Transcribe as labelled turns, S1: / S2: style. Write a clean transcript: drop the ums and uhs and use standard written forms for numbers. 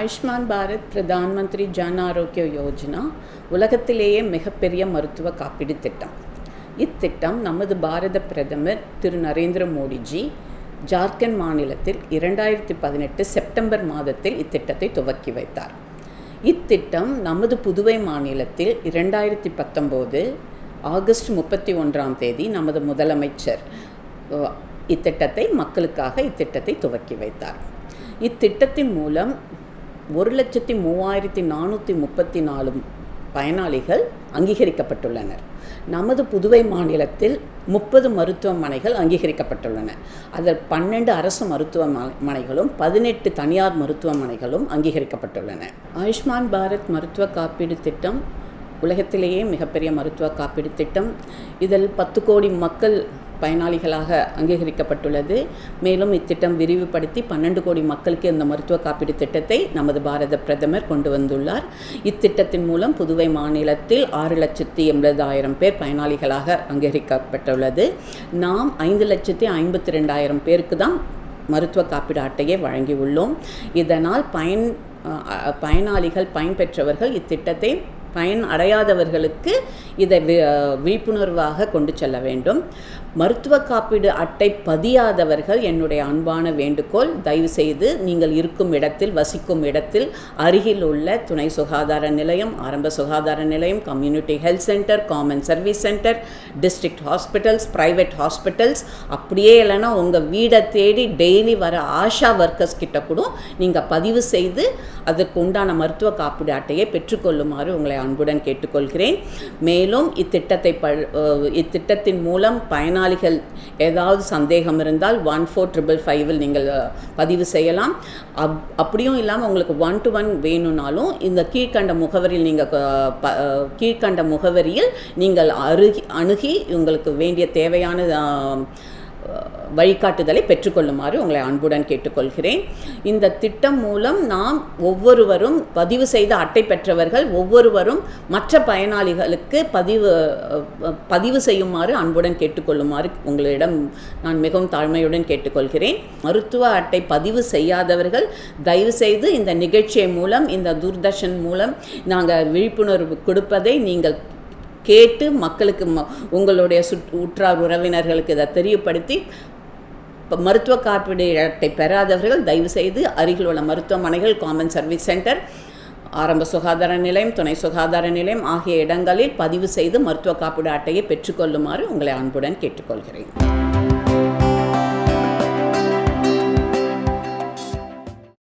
S1: ஆயுஷ்மான் பாரத் பிரதான் மந்திரி ஜன் ஆரோக்கிய யோஜனா உலகத்திலேயே மிகப்பெரிய மருத்துவ காப்பீடு திட்டம். இத்திட்டம் நமது பாரத பிரதமர் திரு நரேந்திர மோடிஜி ஜார்க்கண்ட் மாநிலத்தில் 2018 செப்டம்பர் மாதத்தில் இத்திட்டத்தை துவக்கி வைத்தார். இத்திட்டம் நமது புதுவை மாநிலத்தில் 2019 ஆகஸ்ட் 31ஆம் தேதி நமது முதலமைச்சர் இத்திட்டத்தை துவக்கி வைத்தார். இத்திட்டத்தின் மூலம் 1,03,434 பயனாளிகள் அங்கீகரிக்கப்பட்டுள்ளனர். நமது புதுவை மாநிலத்தில் 30 மருத்துவமனைகள் அங்கீகரிக்கப்பட்டுள்ளன. அதில் 12 அரசு மருத்துவமனைகளும் 18 தனியார் மருத்துவமனைகளும் அங்கீகரிக்கப்பட்டுள்ளன. ஆயுஷ்மான் பாரத் மருத்துவ காப்பீடு திட்டம் உலகத்திலேயே மிகப்பெரிய மருத்துவ காப்பீடு திட்டம். இதில் 10 கோடி மக்கள் பயனாளிகளாக அங்கீகரிக்கப்பட்டுள்ளது. மேலும் இத்திட்டம் விரிவுபடுத்தி 12 கோடி மக்களுக்கு இந்த மருத்துவ காப்பீடு திட்டத்தை நமது பாரத பிரதமர் கொண்டு வந்துள்ளார். இத்திட்டத்தின் மூலம் புதுவை மாநிலத்தில் 6,80,000 பேர் பயனாளிகளாக அங்கீகரிக்கப்பட்டுள்ளது. நாம் 5,52,000 பேருக்கு தான் மருத்துவ காப்பீடு அட்டையை வழங்கியுள்ளோம். இதனால் பயனாளிகள் பயன்பெற்றவர்கள் இத்திட்டத்தை பயன் அடையாதவர்களுக்கு இதை விழிப்புணர்வாக கொண்டு செல்ல வேண்டும். மருத்துவ காப்பீடு அட்டை பதியாதவர்கள் என்னுடைய அன்பான வேண்டுகோள், தயவுசெய்து நீங்கள் இருக்கும் இடத்தில் வசிக்கும் இடத்தில் அருகில் உள்ள துணை சுகாதார நிலையம், ஆரம்ப சுகாதார நிலையம், community health centre, common service centre, district hospitals, private hospitals, அப்படியே இல்லைன்னா உங்கள் வீடை தேடி டெய்லி வர ஆஷா ஒர்க்கர்ஸ் கிட்ட கூட நீங்கள் பதிவு செய்து அதற்கு உண்டான மருத்துவ காப்பீடு அட்டையை பெற்றுக்கொள்ளுமாறு உங்களை அன்புடன் கேட்டுக்கொள்கிறேன். மேலும் இத்திட்டத்தின் மூலம் பயனாளிகள் ஏதாவது சந்தேகம் இருந்தால் 1455 நீங்கள் பதிவு செய்யலாம். அப்படியும் இல்லாமல் உங்களுக்கு 1-to-1 வேணும்னாலும் இந்த கீழ்கண்ட முகவரியில் நீங்கள் அணுகி உங்களுக்கு வேண்டிய தேவையான வழிகாட்டுதலை பெற்றுக்கொள்ளுமாறு உங்களை அன்புடன் கேட்டுக்கொள்கிறேன். இந்த திட்டம் மூலம் நாம் ஒவ்வொருவரும் பதிவு செய்த அட்டை பெற்றவர்கள் ஒவ்வொருவரும் மற்ற பயனாளிகளுக்கு பதிவு செய்யுமாறு அன்புடன் கேட்டுக்கொள்ளுமாறு உங்களிடம் நான் மிகவும் தாழ்மையுடன் கேட்டுக்கொள்கிறேன். மருத்துவ அட்டை பதிவு செய்யாதவர்கள் தயவுசெய்து இந்த நிகழ்ச்சியை மூலம், இந்த தூர்தர்ஷன் மூலம் நாங்கள் விழிப்புணர்வு கொடுப்பதை நீங்கள் கேட்டு மக்களுக்கு உங்களுடைய உற்றார் உறவினர்களுக்கு இதை தெரியப்படுத்தி மருத்துவ காப்பீடு அட்டை பெறாதவர்கள் தயவுசெய்து அருகில் உள்ள மருத்துவமனைகள், காமன் சர்வீஸ் சென்டர், ஆரம்ப சுகாதார நிலையம், துணை சுகாதார நிலையம் ஆகிய இடங்களில் பதிவு செய்து மருத்துவ காப்பீடு அட்டையை பெற்றுக்கொள்ளுமாறு உங்களை அன்புடன் கேட்டுக்கொள்கிறேன்.